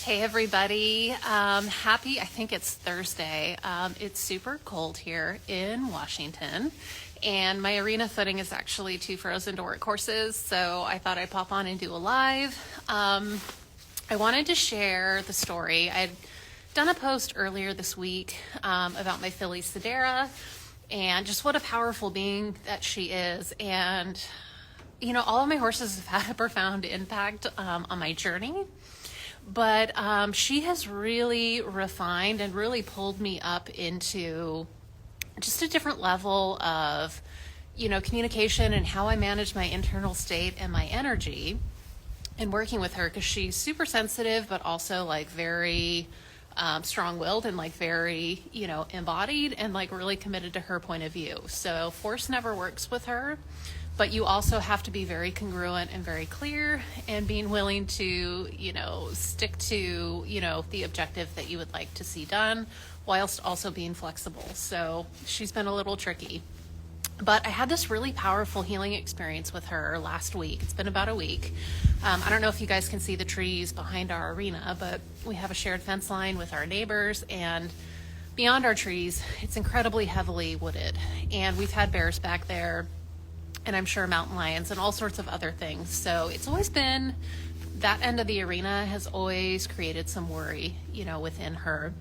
Hey everybody, I think it's Thursday. It's super cold here in Washington, and my arena footing is actually two frozen to work courses, so I thought I'd pop on and do a live. I wanted to share the story. I'd done a post earlier this week about my filly Sedera, and just what a powerful being that she is. And, you know, all of my horses have had a profound impact on my journey. But she has really refined and really pulled me up into just a different level of, communication and how I manage my internal state and my energy and working with her, because she's super sensitive, but also like very strong-willed and like very, embodied and like really committed to her point of view. So force never works with her. But you also have to be very congruent and very clear and being willing to, stick to, the objective that you would like to see done whilst also being flexible. So she's been a little tricky. But I had this really powerful healing experience with her last week. It's been about a week. I don't know if you guys can see the trees behind our arena, but we have a shared fence line with our neighbors, and beyond our trees, it's incredibly heavily wooded. And we've had bears back there, and I'm sure mountain lions and all sorts of other things. So it's always been, that end of the arena has always created some worry, within her.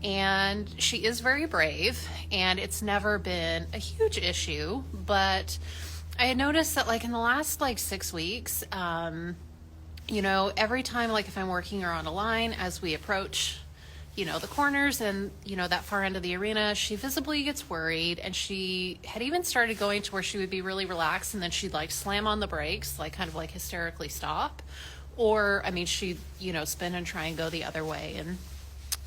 And she is very brave, and it's never been a huge issue. But I had noticed that like in the last 6 weeks, every time, like if I'm working her on a line as we approach the corners and, that far end of the arena, she visibly gets worried, and she had even started going to where she would be really relaxed, and then she'd like slam on the brakes, like kind of like hysterically stop. Or, she'd, spin and try and go the other way. And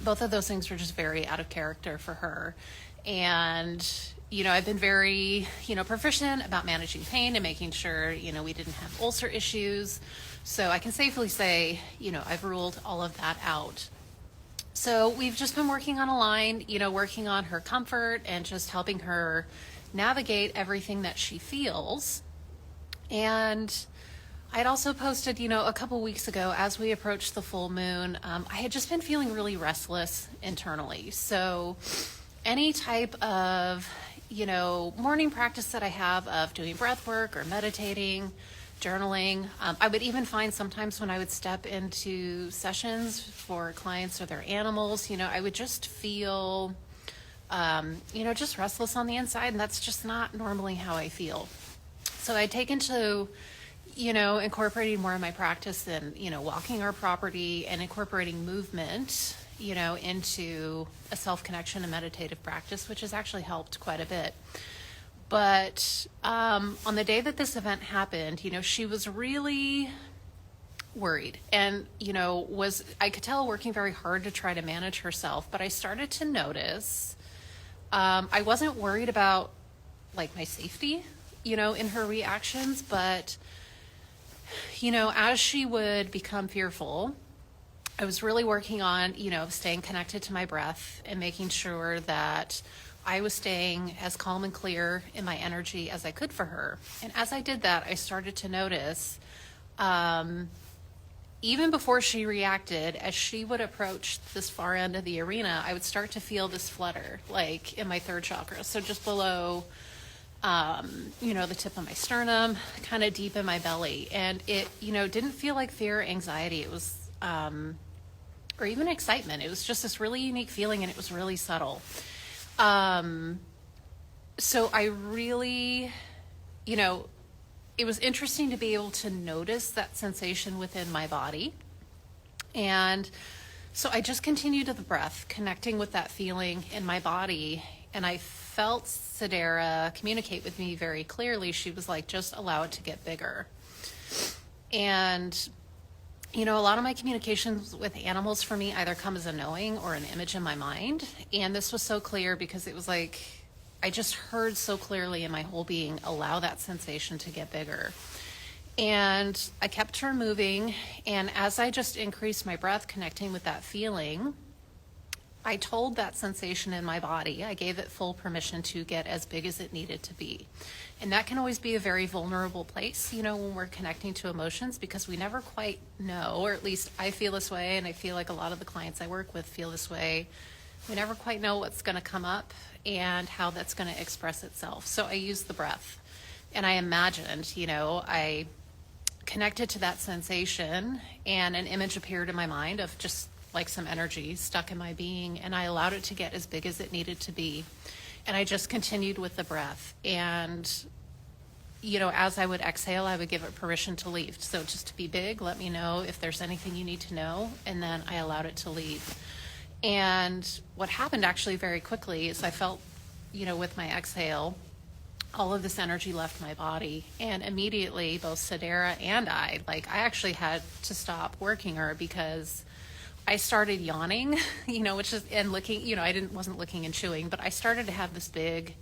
both of those things were just very out of character for her. And, I've been very, proficient about managing pain and making sure, we didn't have ulcer issues. So I can safely say, I've ruled all of that out. So we've just been working on a line, working on her comfort and just helping her navigate everything that she feels. And I'd also posted, a couple weeks ago as we approached the full moon, I had just been feeling really restless internally. So any type of, morning practice that I have of doing breath work or meditating, journaling. I would even find sometimes when I would step into sessions for clients or their animals, I would just feel, just restless on the inside, and that's just not normally how I feel. So I'd taken to, incorporating more of my practice in, walking our property and incorporating movement, into a self-connection and meditative practice, which has actually helped quite a bit. But on the day that this event happened, she was really worried and, I could tell working very hard to try to manage herself. But I started to notice I wasn't worried about like my safety, in her reactions. But, as she would become fearful, I was really working on, staying connected to my breath and making sure that I was staying as calm and clear in my energy as I could for her. And as I did that, I started to notice, even before she reacted, as she would approach this far end of the arena, I would start to feel this flutter, like in my third chakra. So just below, the tip of my sternum, kind of deep in my belly. And it, didn't feel like fear or anxiety. It was, or even excitement. It was just this really unique feeling, and it was really subtle. So I really, it was interesting to be able to notice that sensation within my body. And so I just continued to the breath, connecting with that feeling in my body. And I felt Sedera communicate with me very clearly. She was like, just allow it to get bigger. And, a lot of my communications with animals for me either come as a knowing or an image in my mind. And this was so clear because it was like, I just heard so clearly in my whole being, allow that sensation to get bigger. And I kept her moving. And as I just increased my breath, connecting with that feeling, I told that sensation in my body, I gave it full permission to get as big as it needed to be. And that can always be a very vulnerable place, when we're connecting to emotions, because we never quite know, or at least I feel this way, and I feel like a lot of the clients I work with feel this way. We never quite know what's going to come up and how that's going to express itself. So I used the breath, and I imagined, I connected to that sensation, and an image appeared in my mind of just like some energy stuck in my being, and I allowed it to get as big as it needed to be. And I just continued with the breath. And, as I would exhale, I would give it permission to leave. So just to be big, let me know if there's anything you need to know. And then I allowed it to leave. And what happened actually very quickly is I felt, with my exhale, all of this energy left my body. And immediately, both Sedera and I actually had to stop working her, because I started yawning, and looking, wasn't looking and chewing, but I started to have this big,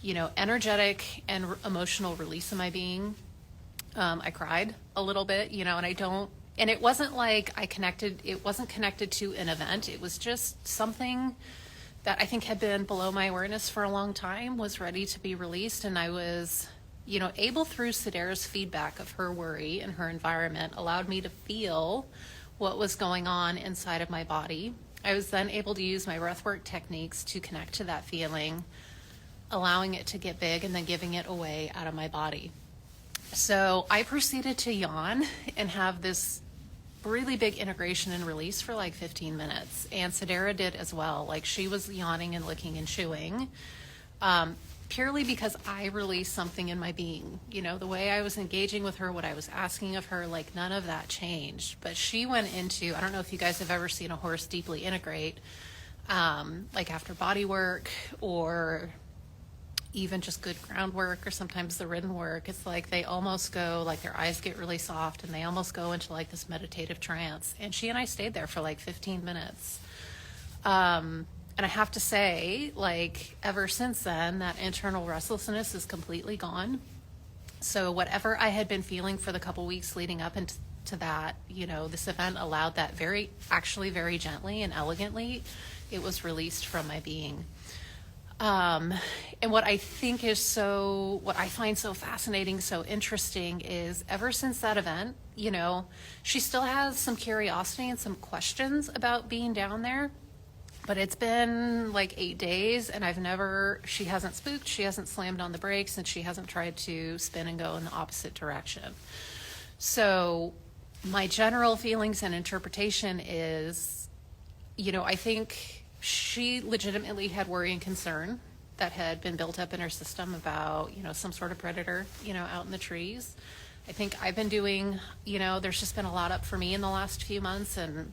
energetic and emotional release in my being. I cried a little bit, and it wasn't like it wasn't connected to an event. It was just something that I think had been below my awareness for a long time, was ready to be released. And I was, able, through Sedera's feedback of her worry and her environment, allowed me to feel what was going on inside of my body. I was then able to use my breathwork techniques to connect to that feeling, allowing it to get big and then giving it away out of my body. So I proceeded to yawn and have this really big integration and release for like 15 minutes. And Sedera did as well. She was yawning and licking and chewing. Purely because I released something in my being. The way I was engaging with her, what I was asking of her, none of that changed. But she went into, I don't know if you guys have ever seen a horse deeply integrate, after body work, or even just good groundwork, or sometimes the ridden work. It's like they almost go, their eyes get really soft, and they almost go into this meditative trance. And she and I stayed there for 15 minutes. And I have to say, ever since then, that internal restlessness is completely gone. So whatever I had been feeling for the couple weeks leading up into that, this event allowed that very gently and elegantly, it was released from my being. And what I find so fascinating, so interesting, is ever since that event, she still has some curiosity and some questions about being down there. But it's been 8 days, and she hasn't spooked, she hasn't slammed on the brakes, and she hasn't tried to spin and go in the opposite direction. So my general feelings and interpretation is, I think she legitimately had worry and concern that had been built up in her system about, some sort of predator, out in the trees. I think I've been doing, there's just been a lot up for me in the last few months, and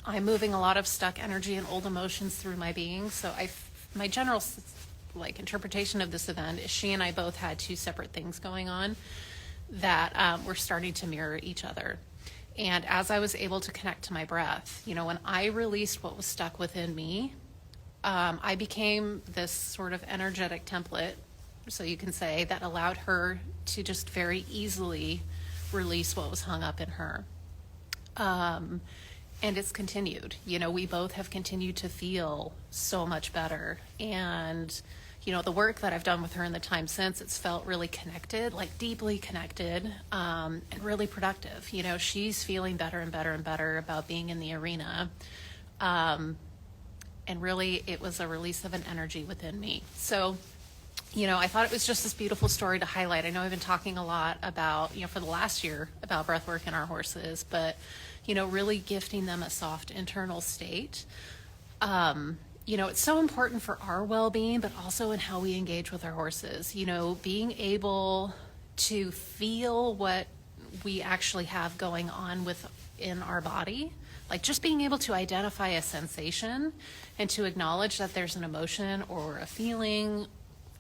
I'm moving a lot of stuck energy and old emotions through my being. So my general interpretation of this event is she and I both had two separate things going on that were starting to mirror each other. And as I was able to connect to my breath, when I released what was stuck within me, I became this sort of energetic template, so you can say, that allowed her to just very easily release what was hung up in her. And it's continued. We both have continued to feel so much better. And, the work that I've done with her in the time since, it's felt really connected, deeply connected, and really productive. She's feeling better and better and better about being in the arena. And really, it was a release of an energy within me. So, I thought it was just this beautiful story to highlight. I know I've been talking a lot about, for the last year, about breathwork and our horses, but really gifting them a soft internal state. It's so important for our well-being, but also in how we engage with our horses. Being able to feel what we actually have going on within our body, just being able to identify a sensation and to acknowledge that there's an emotion or a feeling,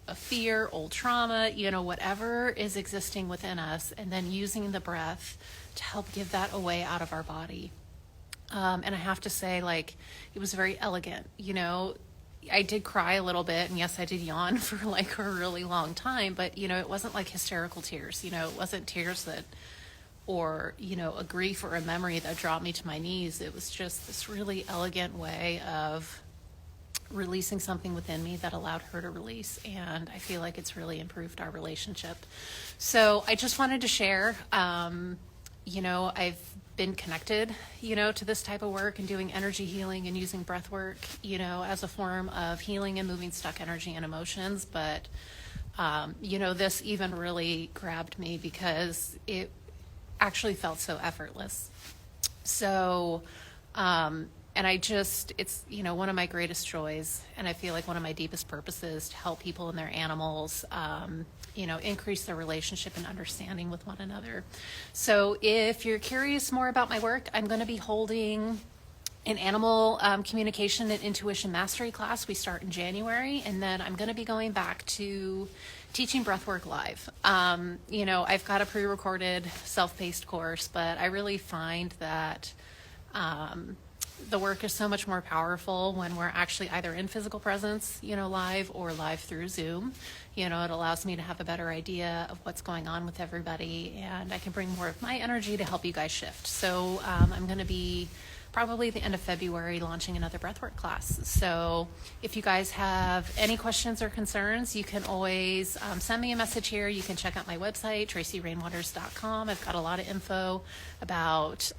a fear, old trauma, whatever is existing within us, and then using the breath to help give that away out of our body. And I have to say, it was very elegant. I did cry a little bit, and yes, I did yawn for a really long time, but it wasn't hysterical tears. It wasn't tears that, or a grief or a memory that dropped me to my knees. It was just this really elegant way of releasing something within me that allowed her to release, and I feel like it's really improved our relationship. So I just wanted to share, I've been connected, to this type of work and doing energy healing and using breath work, as a form of healing and moving stuck energy and emotions. But, this even really grabbed me because it actually felt so effortless. So, and it's, one of my greatest joys, and I feel like one of my deepest purposes to help people and their animals, increase their relationship and understanding with one another. So if you're curious more about my work, I'm going to be holding an animal communication and intuition mastery class. We start in January, and then I'm going to be going back to teaching breathwork live. I've got a pre-recorded self-paced course, but I really find that the work is so much more powerful when we're actually either in physical presence, live, or live through Zoom. It allows me to have a better idea of what's going on with everybody, and I can bring more of my energy to help you guys shift. So I'm going to be probably the end of February launching another breathwork class. So if you guys have any questions or concerns, you can always send me a message here. You can check out my website, tracyrainwaters.com. I've got a lot of info about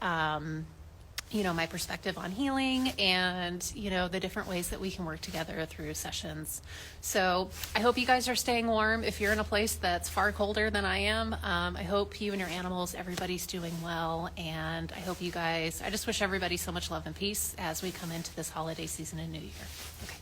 my perspective on healing and, the different ways that we can work together through sessions. So I hope you guys are staying warm. If you're in a place that's far colder than I am, I hope you and your animals, everybody's doing well. And I hope I just wish everybody so much love and peace as we come into this holiday season and New Year. Okay.